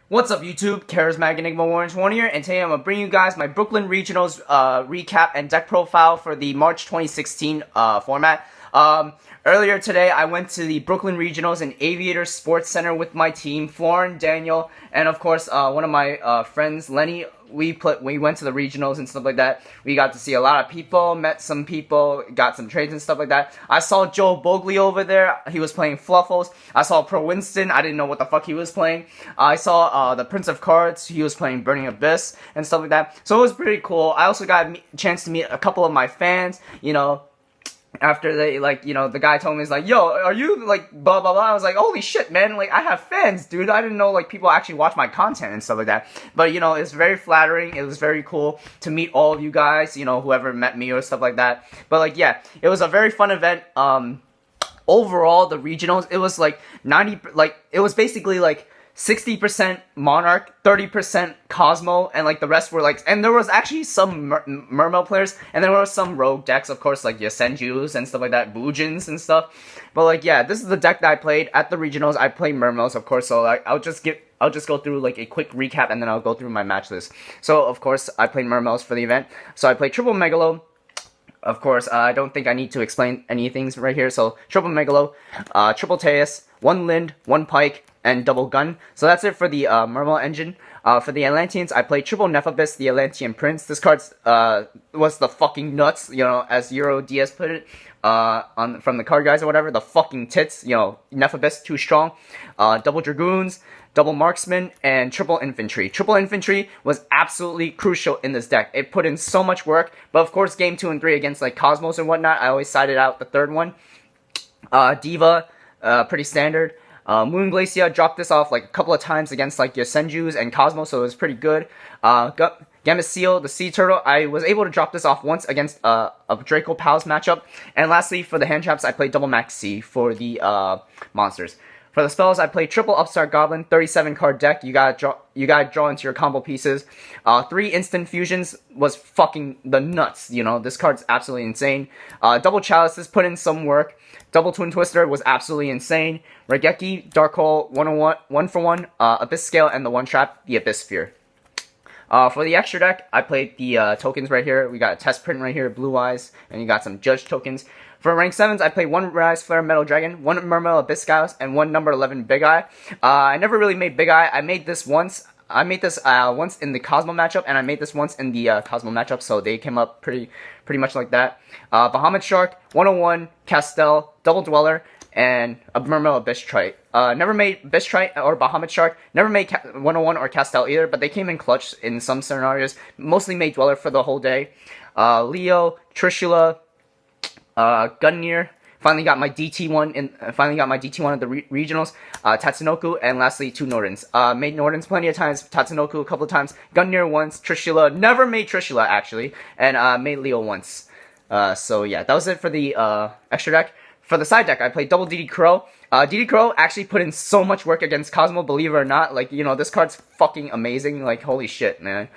What's up, YouTube? Charismatic Enigma Orange 1 here, and today I'm going to bring you guys my Brooklyn Regionals recap and deck profile for the March 2016 format. Earlier today, I went to the Brooklyn Regionals in Aviator Sports Center with my team, Florin, Daniel, and of course, one of my friends, Lenny. We went to the regionals and stuff like that. We got to see a lot of people, met some people, got some trades and stuff like that. I saw Joe Bogley over there. He was playing Fluffles. I saw Pro Winston. I didn't know what the fuck he was playing. I saw the Prince of Cards. He was playing Burning Abyss and stuff like that. So it was pretty cool. I also got a chance to meet a couple of my fans, after they, the guy told me, he's like, yo, are you, blah, blah, blah. I was like, holy shit, man, I have fans, dude. I didn't know, people actually watch my content and stuff like that. But, it's very flattering. It was very cool to meet all of you guys, whoever met me or stuff like that. But, yeah, it was a very fun event. Overall, the regionals, it was, it was basically, 60% Monarch, 30% Cosmo, and the rest were and there was actually some Mermail players, and there were some rogue decks, of course, like Yasenjus and stuff like that, Boojins and stuff. But yeah, this is the deck that I played at the regionals. I played Mermails, of course, so I'll just go through a quick recap, and then I'll go through my match list. So of course, I played Mermails for the event. So I played Triple Megalo. Of course, I don't think I need to explain any things right here. So Triple Megalo, Triple Teus, 1 Lind, 1 Pike, and double gun. So that's it for the Mermail engine. For the Atlanteans, I played Triple Nephibus, the Atlantean Prince. This card was the fucking nuts, as Euro Diaz put it, from the card guys or whatever. The fucking tits, Nephibus, too strong. Double Dragoons, double Marksman, and triple Infantry. Triple Infantry was absolutely crucial in this deck. It put in so much work, but of course, game 2 and 3 against Cosmos and whatnot, I always sided out the third one. Diva, pretty standard. Moon Glacia dropped this off a couple of times against Yasenjus and Cosmos, so it was pretty good. Gameciel, the Sea Turtle, I was able to drop this off once against a Draco Pals matchup. And lastly, for the hand traps, I played double Maxi for the monsters. For the spells, I played triple Upstart Goblin, 37 card deck. You gotta draw into your combo pieces. 3 instant fusions was fucking the nuts. This card's absolutely insane. Double Chalices put in some work. Double Twin Twister was absolutely insane. Regeki, Dark Hole, 101, 1 for 1, Abyss Scale, and the 1 trap, the Abyss Sphere. For the extra deck, I played the tokens right here. We got a test print right here, Blue Eyes, and you got some Judge tokens. For rank 7s, I played 1 Rise Flare Metal Dragon, 1 Mermail Abyss Gauss, and 1 number 11 Big Eye. I never really made Big Eye. I made this once. I made this once in the Cosmo matchup, and I made this once in the Cosmo matchup, so they came up pretty much like that. Bahamut Shark, 101, Castel, Double Dweller, and a Mermail Abyss Trite. Never made Abyss Trite or Bahamut Shark. Never made 101 or Castel either, but they came in clutch in some scenarios. Mostly made Dweller for the whole day. Leo, Trishula, Gungnir. Finally got my DT1 at the regionals. Tatsunoku, and lastly 2 Nordens. Made Nordens plenty of times. Tatsunoku a couple of times. Gungnir once. Trishula, never made Trishula actually, and made Leo once. So yeah, that was it for the extra deck. For the side deck, I played double DD Crow. DD Crow actually put in so much work against Cosmo, believe it or not. This card's fucking amazing. Holy shit, man.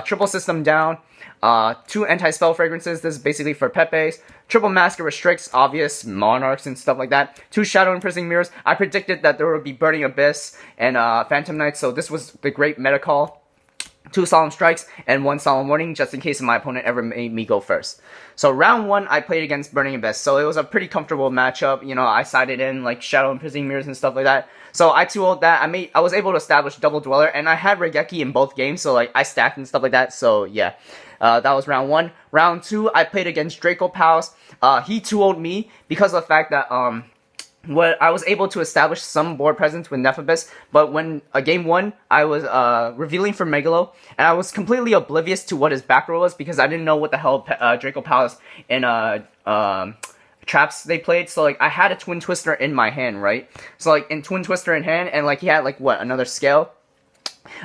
Triple System Down. 2 Anti-Spell Fragrances. This is basically for Pepe's. Triple Masker Restricts, obvious Monarchs and stuff like that. 2 Shadow Imprisoning Mirrors. I predicted that there would be Burning Abyss and Phantom Knights, so this was the great meta call. 2 Solemn Strikes, and 1 Solemn Warning, just in case my opponent ever made me go first. So round 1, I played against Burning Abyss, so it was a pretty comfortable matchup. I sided in, Shadow Imprisoning Mirrors and stuff like that. So I 2-0'd that. I was able to establish Double Dweller, and I had Regeki in both games, so I stacked and stuff like that, so yeah. That was round 1. Round 2, I played against Draco Pals. He 2-0'd me because of the fact that, I was able to establish some board presence with Nephibus, but when game 1, I was revealing for Megalo, and I was completely oblivious to what his back row was because I didn't know what the hell Draco Palace and traps they played. So I had a Twin Twister in my hand, right? So in Twin Twister in hand, and he had another scale.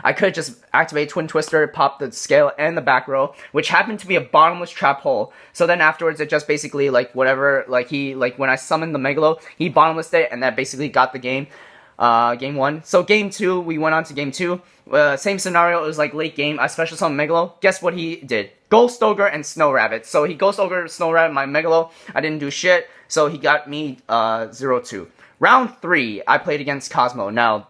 I could just activate Twin Twister, pop the scale and the back row, which happened to be a bottomless trap hole. So then afterwards, it just basically, whatever, when I summoned the Megalo, he bottomlessed it, and that basically got the game, game 1. So game 2, we went on to game 2. Same scenario, it was late game, I special summoned Megalo. Guess what he did? Ghost Ogre and Snow Rabbit. So he Ghost Ogre, Snow Rabbit, my Megalo. I didn't do shit, so he got me 0-2. Round 3, I played against Cosmo. Now,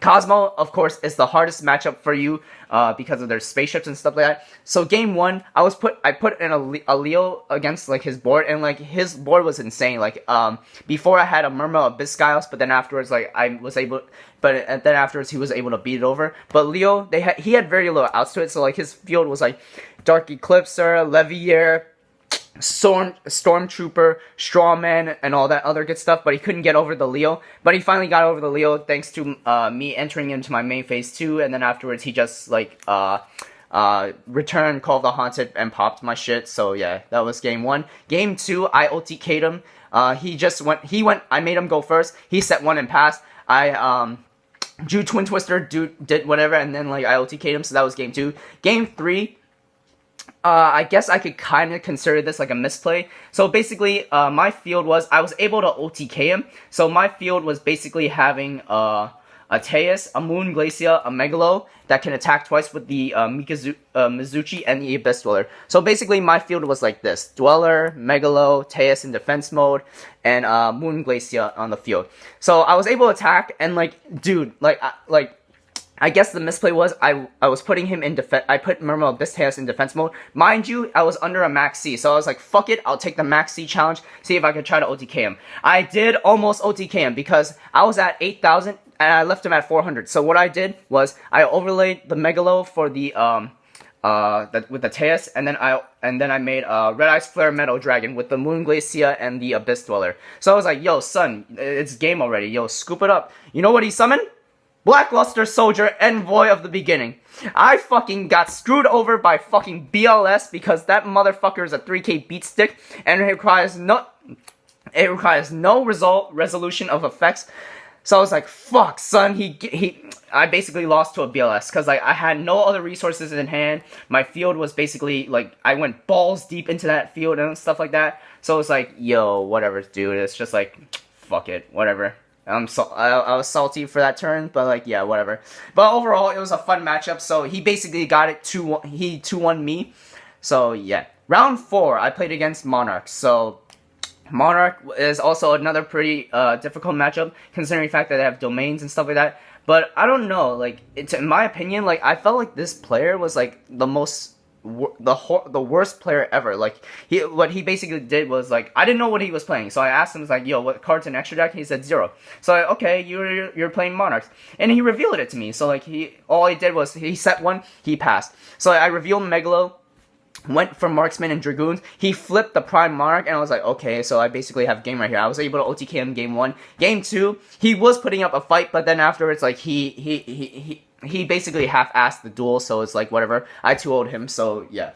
Cosmo, of course, is the hardest matchup for you because of their spaceships and stuff like that. So game one, I put in a Leo against like his board, and like his board was insane. Like before I had a Murmur of Biscayos, but then afterwards like then afterwards he was able to beat it over. But Leo, he had very little outs to it, so like his field was like Dark Eclipser, Levier, Stormtrooper, Strawman, and all that other good stuff, but he couldn't get over the Leo. But he finally got over the Leo thanks to me entering into my main phase 2, and then afterwards he just like returned Call of the Haunted and popped my shit. So yeah, that was game 1. Game 2, I OTK'd him. I made him go first. He set 1 and passed. I drew Twin Twister, did whatever, and then like I OTK'd him, so that was game 2. Game 3, I guess I could kind of consider this like a misplay. So basically, my field was, I was able to OTK him. So my field was basically having a Teus, a Moon Glacia, a Megalo that can attack twice with the Mizuchi and the Abyss Dweller. So basically, my field was like this: Dweller, Megalo, Teus in defense mode, and Moon Glacia on the field. So I was able to attack, and like, dude, I guess the misplay was I was putting him in defense. I put Murmur of Biscayos in defense mode. Mind you, I was under a max C, so I was like, fuck it, I'll take the max C challenge, see if I could try to OTK him. I did almost OTK him because I was at 8,000 and I left him at 400. So what I did was I overlaid the Megalo for the with the Teus, and then I made Red Eyes Flare Metal Dragon with the Moon Glacia and the Abyss Dweller. So I was like, yo, son, it's game already. Yo, scoop it up. You know what he summoned? Blackluster Soldier, Envoy of the Beginning. I fucking got screwed over by fucking BLS because that motherfucker is a 3K beat stick and it requires no resolution of effects. So I was like, fuck, son, I basically lost to a BLS because like I had no other resources in hand. My field was basically like, I went balls deep into that field and stuff like that. So it's like, yo, whatever, dude. It's just like, fuck it, whatever. I was salty for that turn, but like, yeah, whatever. But overall, it was a fun matchup. So he basically got it 2-1. He 2-1 me. So yeah, round 4, I played against Monarch. So Monarch is also another pretty difficult matchup, considering the fact that they have domains and stuff like that. But I don't know, like, in my opinion, like, I felt like this player was like the worst player ever. Like, what he basically did was like, I didn't know what he was playing, so I asked him, like, yo, what cards in extra deck? He said 0. So okay, you're playing Monarchs, and he revealed it to me. So like, all he did was he set 1, he passed. So I revealed Megalo, went for Marksman and Dragoons. He flipped the Prime Monarch, and I was like, okay, so I basically have game right here. I was able to OTK him game 1. Game 2, he was putting up a fight, but then afterwards, like, he basically half-assed the duel, so it's like, whatever. I 2-0'd him, so yeah.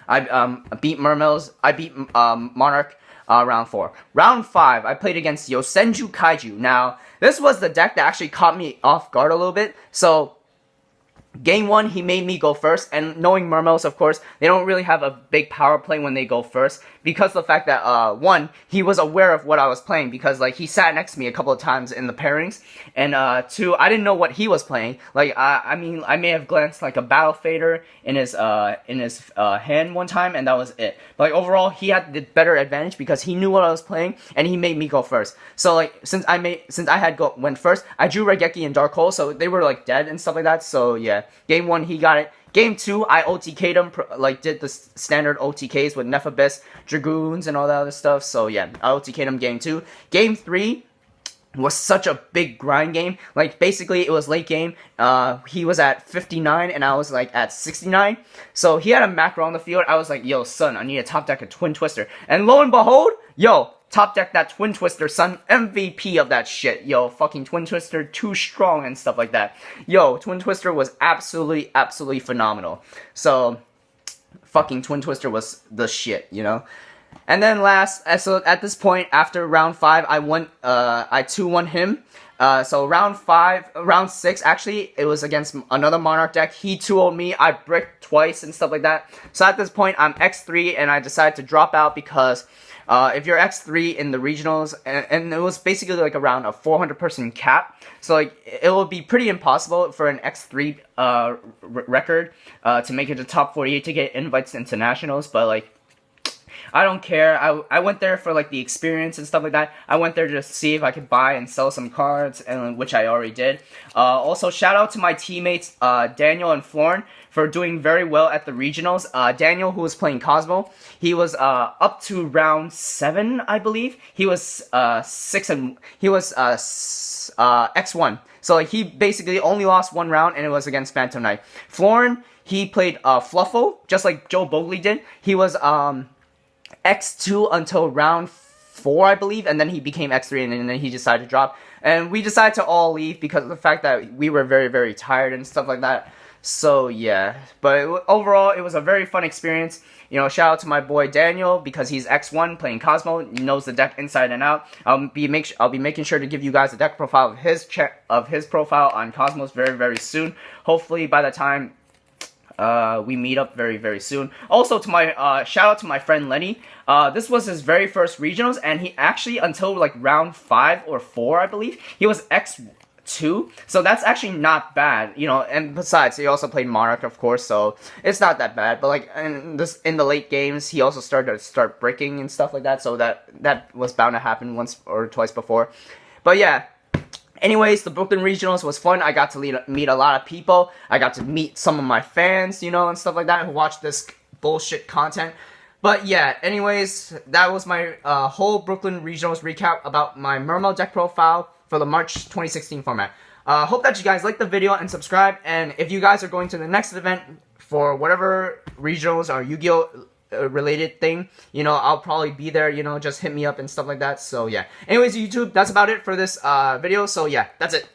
I beat Mermels. I beat Monarch round 4. Round 5, I played against Yosenju Kaiju. Now, this was the deck that actually caught me off guard a little bit, so game 1, he made me go first, and knowing Mermels, of course, they don't really have a big power play when they go first, because of the fact that, 1, he was aware of what I was playing, because, like, he sat next to me a couple of times in the pairings, and, 2, I didn't know what he was playing. Like, I mean, I may have glanced, like, a Battle Fader in his hand one time, and that was it. But, like, overall, he had the better advantage, because he knew what I was playing, and he made me go first. So, like, since I went first, I drew Raigeki and Dark Hole, so they were, like, dead and stuff like that, so, yeah. Game 1, he got it. Game 2, I OTK'd him, like, did the standard OTKs with Nephibus, Dragoons, and all that other stuff. So, yeah, I OTK'd him game 2. Game 3 was such a big grind game. Like, basically, it was late game. He was at 59, and I was, like, at 69. So, he had a macro on the field. I was like, yo, son, I need to top deck a Twin Twister. And lo and behold, yo, top deck that Twin Twister, son. MVP of that shit. Yo, fucking Twin Twister, too strong and stuff like that. Yo, Twin Twister was absolutely, absolutely phenomenal. So, fucking Twin Twister was the shit, you know? And then so at this point, after round 5, I 2-1 him. So round 6, actually, it was against another Monarch deck. He 2-0'd me, I bricked twice and stuff like that. So at this point, I'm X3, and I decided to drop out because if you're X3 in the regionals, and it was basically like around a 400-person cap, so like it will be pretty impossible for an X3 record to make it to top 48 to get invites into nationals, but like I don't care. I went there for like the experience and stuff like that. I went there just to see if I could buy and sell some cards, and which I already did. Also, shout out to my teammates Daniel and Florin for doing very well at the regionals. Daniel, who was playing Cosmo, he was up to round 7, I believe. He was X1. So like, he basically only lost 1 round, and it was against Phantom Knight. Florin, he played Fluffo, just like Joe Bogley did. He was X2 until round 4, I believe, and then he became X3, and then he decided to drop. And we decided to all leave because of the fact that we were very, very tired and stuff like that. So yeah, but overall, it was a very fun experience. You know, shout out to my boy Daniel because he's X1 playing Cosmo. He knows the deck inside and out. I'll be making sure to give you guys a deck profile of his profile on Cosmos very, very soon. Hopefully by the time we meet up very, very soon. Also, to my shout out to my friend Lenny. This was his very first regionals, and he actually, until like round 5 or 4, I believe, he was X2. So that's actually not bad, you know. And besides, he also played Monarch, of course, so it's not that bad. But like in the late games, he also started to breaking and stuff like that. So that was bound to happen once or twice before. But yeah. Anyways, the Brooklyn Regionals was fun. I got to meet a lot of people. I got to meet some of my fans, you know, and stuff like that, who watch this bullshit content. But yeah, anyways, that was my whole Brooklyn Regionals recap about my Mermail deck profile for the March 2016 format. Hope that you guys liked the video and subscribe. And if you guys are going to the next event for whatever regionals or Yu-Gi-Oh! Related thing, you know, I'll probably be there, you know, just hit me up and stuff like that. So yeah, anyways, YouTube, that's about it for this video. So yeah, that's it.